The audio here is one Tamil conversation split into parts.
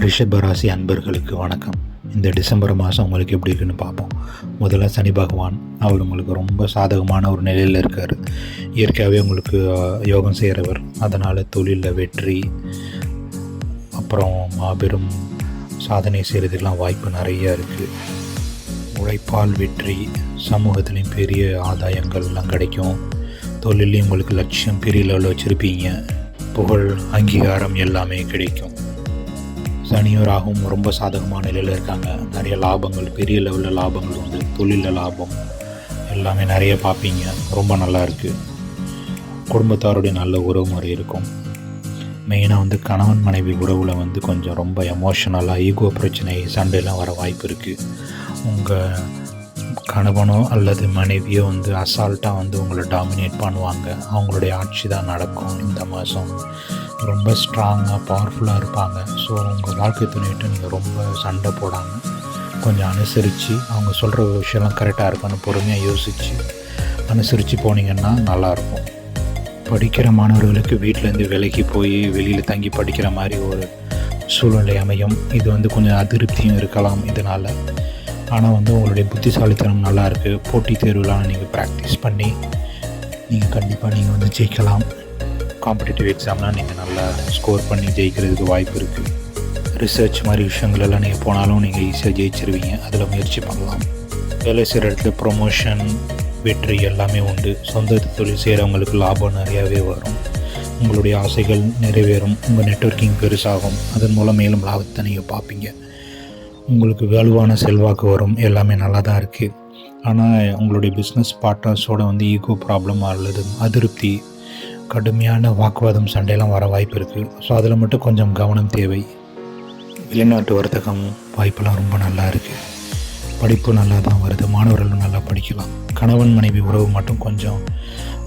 ரிஷபராசி அன்பர்களுக்கு வணக்கம். இந்த டிசம்பர் மாதம் உங்களுக்கு எப்படி இருக்குன்னு பார்ப்போம். முதல்ல சனி பகவான் அவர் உங்களுக்கு ரொம்ப சாதகமான ஒரு நிலையில் இருக்கார். இயற்கையாகவே உங்களுக்கு யோகம் செய்கிறவர். அதனால் தொழிலில் வெற்றி, அப்புறம் மாபெரும் சாதனை செய்கிறதுக்கெலாம் வாய்ப்பு நிறையா இருக்குது. உழைப்பால் வெற்றி, சமூகத்துலேயும் பெரிய ஆதாயங்கள் எல்லாம் கிடைக்கும். தொழிலையும் உங்களுக்கு லட்சியம் பெரிய லெவலில் வச்சுருப்பீங்க. புகழ், அங்கீகாரம் எல்லாமே கிடைக்கும். சனியும் ராகும் ரொம்ப சாதகமான நிலையில் இருக்காங்க. நிறைய லாபங்கள், பெரிய லெவலில் லாபங்கள் உண்டு. தொழிலில் லாபம் எல்லாமே நிறைய பார்ப்பீங்க. ரொம்ப நல்லா இருக்குது. குடும்பத்தாருடைய நல்ல உறவு முறை இருக்கும். மெயினாக கணவன் மனைவி உறவில் கொஞ்சம் ரொம்ப எமோஷனலாக ஈகோ பிரச்சனை, சண்டையெல்லாம் வர வாய்ப்பு இருக்குது. உங்கள் கணவனோ அல்லது மனைவியோ அசால்ட்டாக உங்களை டாமினேட் பண்ணுவாங்க. அவங்களுடைய ஆட்சி தான் நடக்கும். இந்த மாதம் ரொம்ப ஸ்ட்ராங்காக, பவர்ஃபுல்லாக இருப்பாங்க. ஸோ உங்கள் வாழ்க்கை துணையிட்டு நீங்கள் ரொம்ப சண்டை போடாமல் கொஞ்சம் அனுசரித்து, அவங்க சொல்கிற விஷயம்லாம் கரெக்டாக இருக்கான்னு பொறுமையாக யோசித்து அனுசரித்து போனீங்கன்னா நல்லாயிருக்கும். படிக்கிற மாணவர்களுக்கு வீட்டிலேருந்து விலகி போய் வெளியில் தங்கி படிக்கிற மாதிரி ஒரு சூழ்நிலை அமையும். இது கொஞ்சம் அதிருப்தியும் இருக்கலாம் இதனால். ஆனால் உங்களுடைய புத்திசாலித்தனம் நல்லா இருக்குது. போட்டித் தேர்வுலாம் நீங்கள் ப்ராக்டிஸ் பண்ணி நீங்கள் கண்டிப்பாக ஜெயிக்கலாம். காம்படிட்டிவ் எக்ஸாம்லாம் நீங்கள் நல்லா ஸ்கோர் பண்ணி ஜெயிக்கிறதுக்கு வாய்ப்பு இருக்குது. ரிசர்ச் மாதிரி விஷயங்களெல்லாம் நீங்கள் போனாலும் நீங்கள் ஈஸியாக ஜெயிச்சிருவீங்க. அதில் முயற்சி பண்ணலாம். வேலை செய்கிற இடத்துல ப்ரொமோஷன், வெற்றி எல்லாமே உண்டு. சொந்த தொழில் செய்கிறவங்களுக்கு லாபம் நிறையாவே வரும். உங்களுடைய ஆசைகள் நிறைவேறும். உங்கள் நெட்வொர்க்கிங் பெருசாகும். அதன் மூலம் மேலும் லாபத்தை நீங்கள் பார்ப்பீங்க. உங்களுக்கு வலுவான செல்வாக்கு வரும். எல்லாமே நல்லா தான் இருக்குது. ஆனால் உங்களுடைய பிஸ்னஸ் பார்ட்னர்ஸோட ஈகோ ப்ராப்ளம் அல்லது அதிருப்தி, கடுமையான வாக்குவாதம், சண்டையெல்லாம் வர வாய்ப்பு இருக்குது. ஸோ அதில் மட்டும் கொஞ்சம் கவனம் தேவை. வெளிநாட்டு வர்த்தகம் வாய்ப்பெல்லாம் ரொம்ப நல்லா இருக்குது. படிப்பு நல்லா தான் வருது. மாணவர்களும் நல்லா படிக்கலாம். கணவன் மனைவி உறவு மட்டும் கொஞ்சம்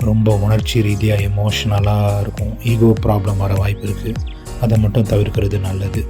ரொம்ப உணர்ச்சி ரீதியாக எமோஷ்னலாக இருக்கும். ஈகோ ப்ராப்ளம் வர வாய்ப்பு இருக்குது. அதை மட்டும் தவிர்க்கிறது நல்லது.